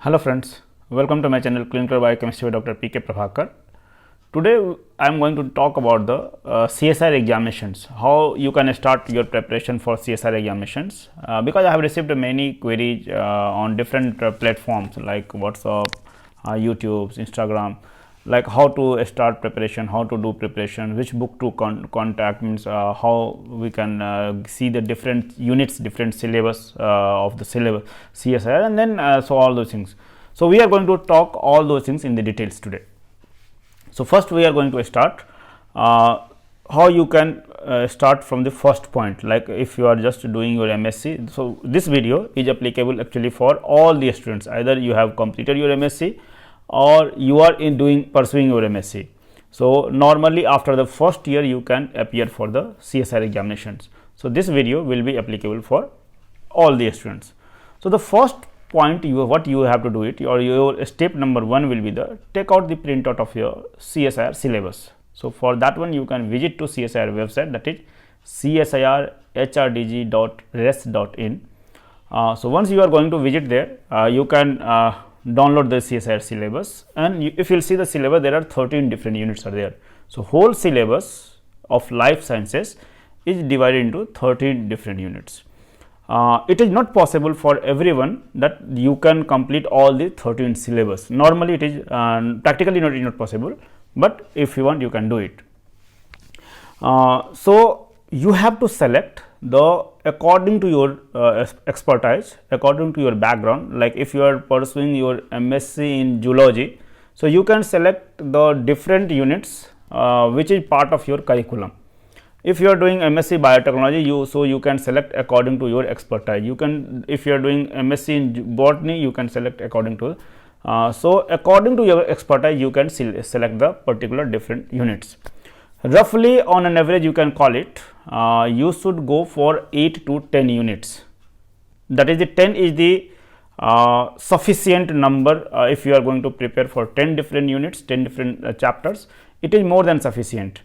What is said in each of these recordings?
Hello friends, welcome to my channel Clinical Biochemistry by Dr. P.K. Prabhakar. Today I am going to talk about the CSIR examinations, how you can start your preparation for CSIR examinations, because I have received many queries on different platforms like WhatsApp, YouTube, Instagram, like how to start preparation, how to do preparation, which book to contact, means how we can see the different units, different syllabus of the syllabus CSIR, and then so all those things. So we are going to talk all those things in the details today. So first we are going to start how you can start from the first point, like if you are just doing your MSc. So this video is applicable actually for all the students, either you have completed your MSc or you are pursuing your MSc. So normally after the first year you can appear for the CSIR examinations. So this video will be applicable for all the students. So the first point, what you have to do it, or your step number 1 will be the take out the printout of your CSIR syllabus. So for that one you can visit to CSIR website, that is csirhdg.res.in. So once you are going to visit there, you can download the CSIR syllabus, and if you will see the syllabus, there are 13 different units are there. So whole syllabus of life sciences is divided into 13 different units. It is not possible for everyone that you can complete all the 13 syllabus. Normally it is practically not possible, but if you want you can do it. So you have to select the according to your expertise, according to your background. Like if you are pursuing your MSc in zoology, so you can select the different units which is part of your curriculum. If you are doing MSc biotechnology, you can select according to your expertise. You can, if you are doing MSc in botany, you can select according to so according to your expertise you can select the particular different units. Roughly on an average you can call it, you should go for 8 to 10 units. That is, the 10 is the sufficient number. If you are going to prepare for 10 different units, 10 different chapters, it is more than sufficient.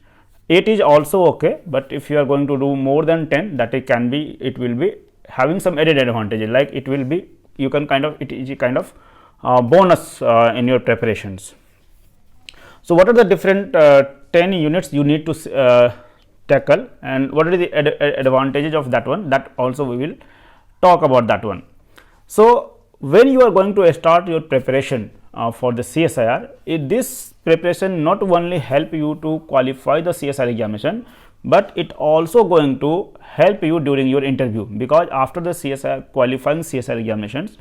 8 is also okay, but if you are going to do more than 10, that it will be having some added advantages, like it will be, you can it is a kind of bonus in your preparations. So what are the different 10 units you need to tackle, and what are the advantages of that one, that also we will talk about that one. So when you are going to start your preparation for the CSIR, this preparation not only help you to qualify the CSIR examination, but it also going to help you during your interview, because after the CSIR qualifying CSIR examinations,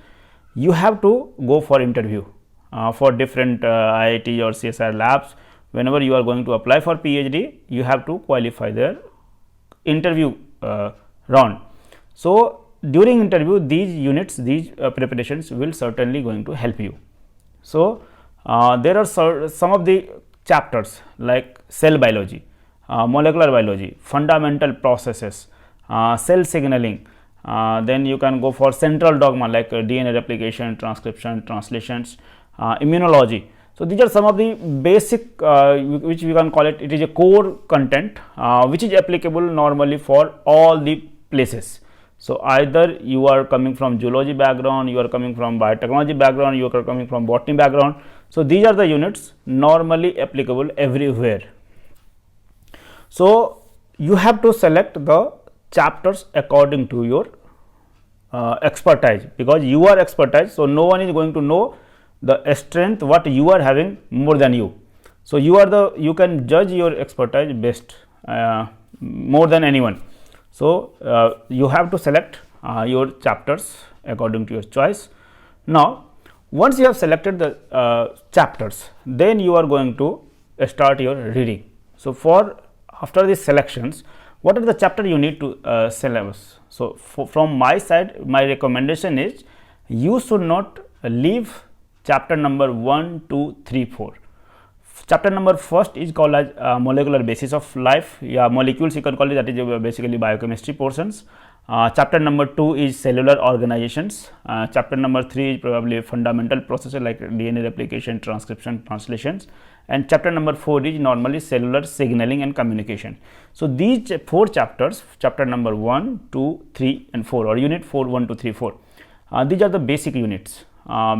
you have to go for interview for different IIT or CSIR labs. Whenever you are going to apply for PhD, you have to qualify their interview round. So during interview, these units, these preparations will certainly going to help you. So there are some of the chapters like cell biology, molecular biology, fundamental processes, cell signaling. Then you can go for central dogma like DNA replication, transcription, translations, immunology. So these are some of the basic which we can call it. It is a core content which is applicable normally for all the places. So either you are coming from zoology background, you are coming from biotechnology background, you are coming from botany background. So these are the units normally applicable everywhere. So you have to select the chapters according to your expertise, because you are expertise. So no one is going to know the strength what you are having more than you. So you can judge your expertise best more than anyone. So you have to select your chapters according to your choice. Now once you have selected the chapters, then you are going to start your reading. So after these selections, what are the chapter you need to syllabus? So from my side, my recommendation is you should not leave chapter number 1, 2, 3, 4. Chapter number first is called as molecular basis of life, molecules you can call it, that is basically biochemistry portions. Chapter number 2 is cellular organizations. Chapter number 3 is probably fundamental processes like DNA replication, transcription, translations, and chapter number 4 is normally cellular signaling and communication. So these 4 chapters, chapter number 1, 2, 3 and 4, or unit 4, 1, 2, 3, 4, these are the basic units.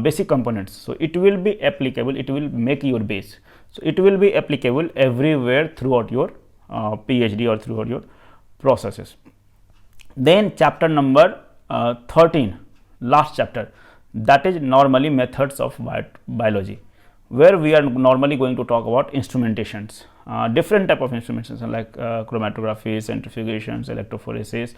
basic components. So it will be applicable, it will make your base. So it will be applicable everywhere throughout your PhD or throughout your processes. Then chapter number 13, last chapter, that is normally methods of biology, where we are normally going to talk about instrumentations, different type of instrumentations like chromatography, centrifugations, electrophoresis,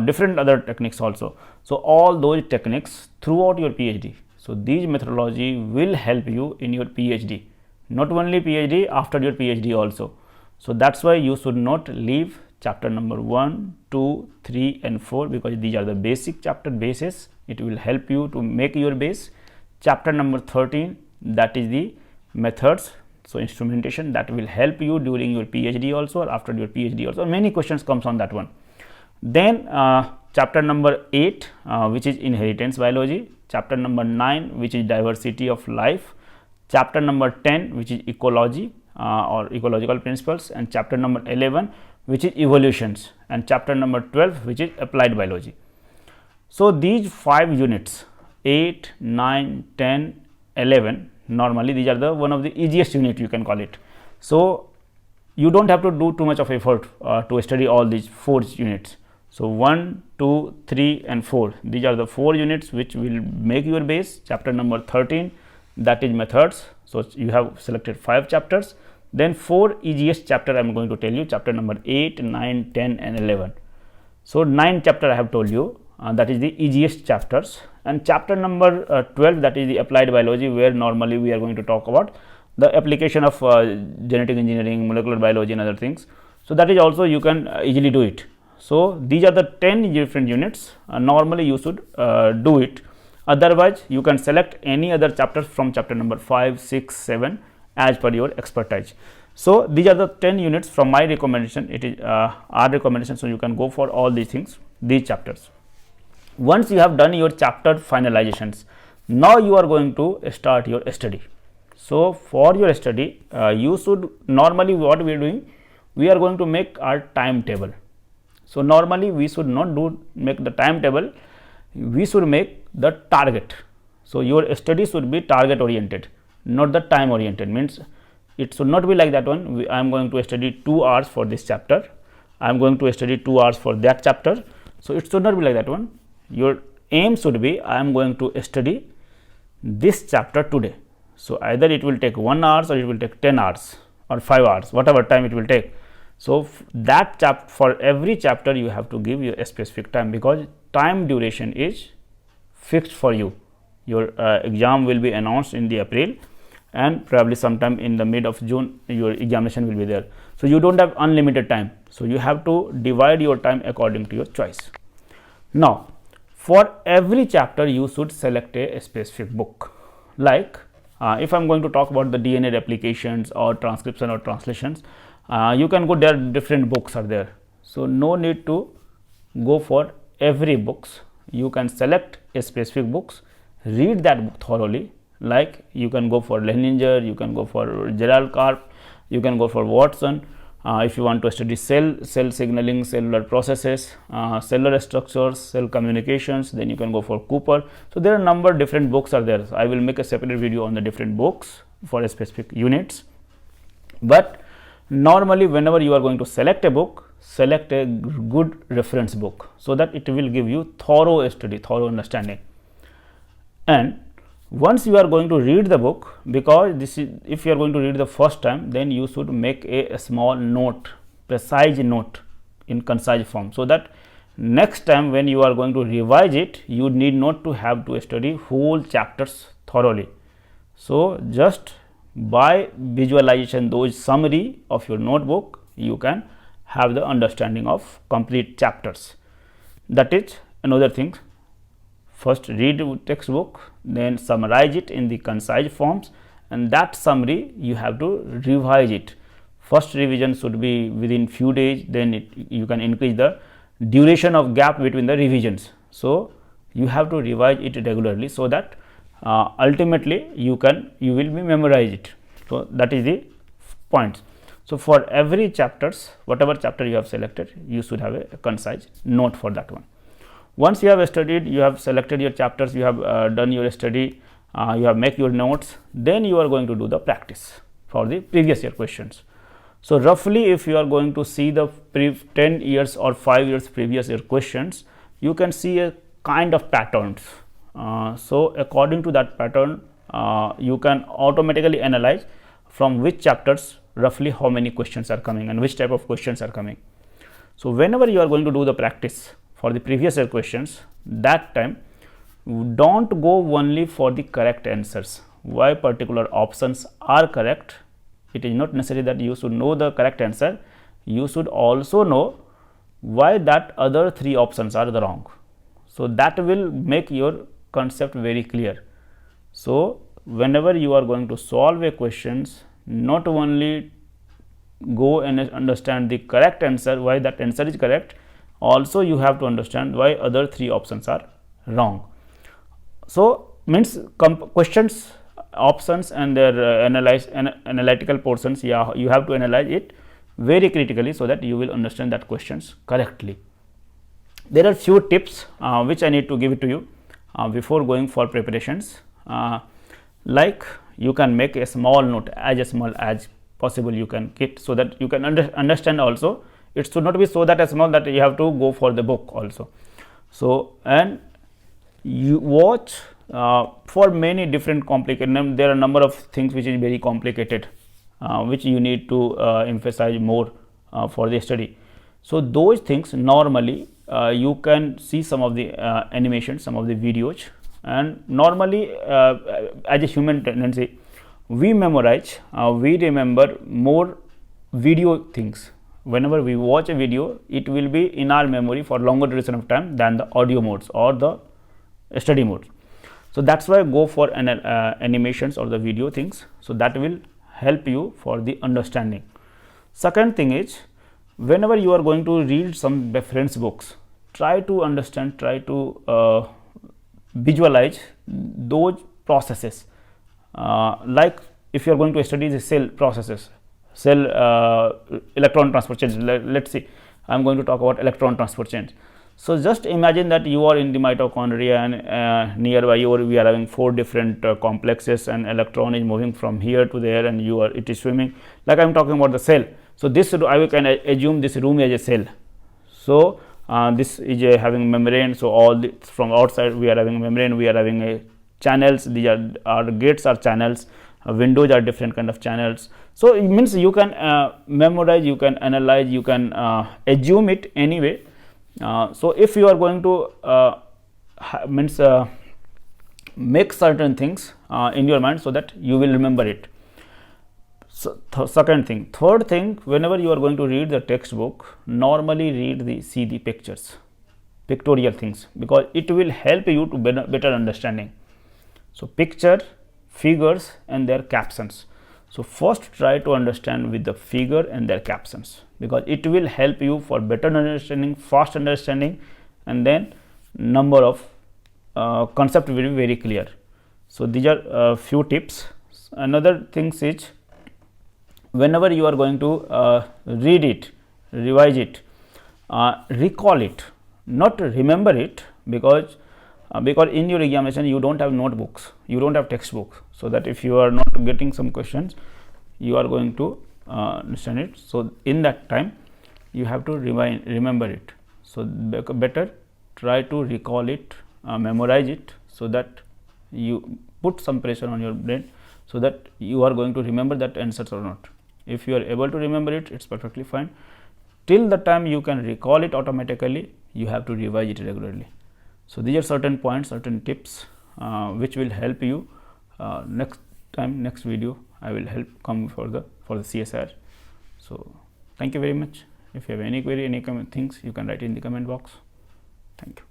different other techniques also. So all those techniques throughout your PhD. So these methodology will help you in your PhD, not only PhD, after your PhD also. So that's why you should not leave chapter number 1, 2, 3 and 4, because these are the basic chapter bases. It will help you to make your base. Chapter number 13, that is the methods, so instrumentation, that will help you during your PhD also or after your PhD also. Many questions comes on that one. Then chapter number 8, which is inheritance biology, chapter number 9, which is diversity of life, chapter number 10, which is ecology or ecological principles, and chapter number 11, which is evolutions, and chapter number 12, which is applied biology. So these 5 units, 8, 9, 10, 11, normally these are the one of the easiest unit, you can call it. So you don't have to do too much of effort to study all these 4 units. So 1, 2, 3 and 4, these are the 4 units which will make your base. Chapter number 13, that is methods. So you have selected 5 chapters. Then 4 easiest chapter I am going to tell you, chapter number 8, 9, 10 and 11. So 9 chapter I have told you, that is the easiest chapters, and chapter number 12, that is the applied biology, where normally we are going to talk about the application of genetic engineering, molecular biology and other things. So that is also you can easily do it. So these are the 10 different units, normally you should do it. Otherwise you can select any other chapters from chapter number 5, 6, 7 as per your expertise. So these are the 10 units from my recommendation. It is our recommendation, so you can go for all these things, these chapters. Once you have done your chapter finalizations, now you are going to start your study. So for your study, you should normally, what we are doing, we are going to make our timetable. So normally we should not make the timetable, we should make the target. So your study should be target oriented, not the time oriented. Means it should not be like that one. I am going to study 2 hours for this chapter, I am going to study 2 hours for that chapter. So it should not be like that one. Your aim should be, I am going to study this chapter today. So either it will take 1 hour or it will take 10 hours or 5 hours, whatever time it will take. So that for every chapter you have to give you a specific time, because time duration is fixed for you. Your exam will be announced in the April, and probably sometime in the mid of June your examination will be there. So you don't have unlimited time. So you have to divide your time according to your choice. Now for every chapter you should select a specific book. Like if I am going to talk about the DNA replications or transcription or translations, you can go, there different books are there. So no need to go for every books. You can select a specific books, read that book thoroughly. Like you can go for Leininger, you can go for Gerald Karp, you can go for Watson. If you want to study cell signaling, cellular processes, cellular structures, cell communications, then you can go for Cooper. So there are a number of different books are there. So I will make a separate video on the different books for a specific units. But normally whenever you are going to select a book, select a good reference book, so that it will give you thorough study, thorough understanding. And once you are going to read the book, because this is, if you are going to read the first time, then you should make a small note, precise note in concise form, so that next time when you are going to revise it, you need not to have to study whole chapters thoroughly. So just by visualization, those summary of your notebook, you can have the understanding of complete chapters. That is another thing. First read textbook, then summarize it in the concise forms, and that summary you have to revise it. First revision should be within few days, then you can increase the duration of gap between the revisions. So you have to revise it regularly, so that ultimately you will be memorize it. So that is the point. So for every chapters, whatever chapter you have selected, you should have a concise note for that one. Once you have studied, you have selected your chapters, you have done your study, you have make your notes, then you are going to do the practice for the previous year questions. So, roughly if you are going to see the 10 years or 5 years previous year questions, you can see a kind of patterns. So, according to that pattern, you can automatically analyze from which chapters roughly how many questions are coming and which type of questions are coming. So, whenever you are going to do the practice for the previous year questions, that time don't go only for the correct answers, why particular options are correct. It is not necessary that you should know the correct answer, you should also know why that other 3 options are the wrong. So, that will make your concept very clear. So, whenever you are going to solve a questions, not only go and understand the correct answer, why that answer is correct, also you have to understand why other 3 options are wrong. So, means questions, options and their analytical portions, yeah, you have to analyze it very critically, so that you will understand that questions correctly. There are few tips which I need to give it to you before going for preparations, like you can make a small note, as small as possible you can get, so that you can understand also. It should not be so that small that you have to go for the book also. So, and you watch for many different complicated, there are number of things which is very complicated, which you need to emphasize more for the study. So, those things normally you can see some of the animations, some of the videos, and normally as a human tendency, we memorize, we remember more video things. Whenever we watch a video, it will be in our memory for longer duration of time than the audio modes or the study modes. So, that is why go for animations or the video things. So, that will help you for the understanding. Second thing is, whenever you are going to read some reference books, try to understand, try to visualize those processes, like if you are going to study the cell processes, cell electron transfer chains. Let us see, I am going to talk about electron transfer chains. So, just imagine that you are in the mitochondria and nearby you we are having 4 different complexes, and electron is moving from here to there, and it is swimming, like I am talking about the cell. So, this I can assume this room as a cell. So, this is having membrane. So, all from outside we are having membrane, we are having a channels, these are gates are channels, windows are different kind of channels. So, it means you can memorize, you can analyze, you can assume it anyway. So, if you are going to make certain things in your mind, so that you will remember it. So, second thing. Third thing, whenever you are going to read the textbook, normally see the pictures, pictorial things, because it will help you to better understanding. So, picture, figures and their captions. So, first try to understand with the figure and their captions, because it will help you for better understanding, fast understanding, and then number of concept will be very clear. So, these are few tips. Another thing is, whenever you are going to read it, revise it, recall it, not remember it, because in your examination you don't have notebooks, you don't have textbooks, so that if you are not getting some questions, you are going to understand it. So, in that time you have to remember it. So, better try to recall it, memorize it, so that you put some pressure on your brain, so that you are going to remember that answers or not. If you are able to remember it, it is perfectly fine. Till the time you can recall it automatically, you have to revise it regularly. So, these are certain points, certain tips which will help you. Next time, next video, I will help come for the CSIR. So, thank you very much. If you have any query, any things, you can write in the comment box. Thank you.